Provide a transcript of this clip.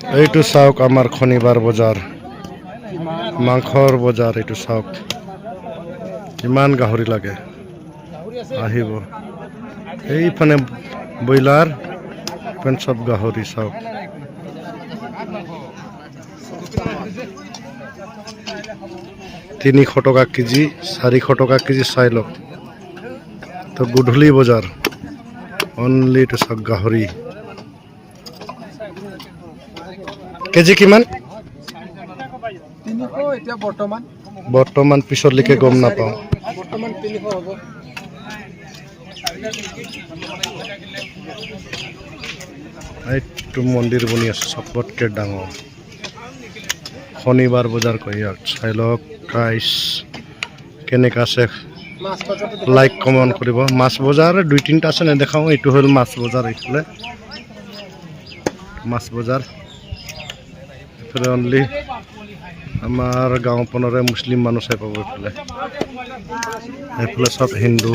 এইটো চাওক আমাৰ শনিবাৰ বজাৰ মাংসৰ বজাৰ এইটো চাওক কিমান গাহৰি লাগে আহিব এইফানে ব্ৰইলাৰ এইফানে চব গাহৰি চাওক তিনিশ টকা কেজি 400 টকা কেজি চাই লওক তো গধূলি বজাৰ অনলি টু চাওক গাহৰি কেজি কিমান এতিয়া বৰ্তমান পিছলৈকে গম নাপাওঁ বৰ্তমান 300 হ'ব এইটো মন্দিৰ বনি আছে চবতকে ডাঙৰ শনিবাৰ বজাৰ কয় ইয়াক চাই লওক প্ৰাইচ কেনেকা আছে লাইক কমেণ্ট কৰিব মাছ বজাৰ 2-3টা আছে নেদেখাওঁ এইটো হ'ল মাছ বজাৰ এইফালে মাছ বজাৰ এইফালে অনলি আমাৰ গাঁওখনৰে মুছলিম মানুহ চাই পাব এইফালে এইফালে চব হিন্দু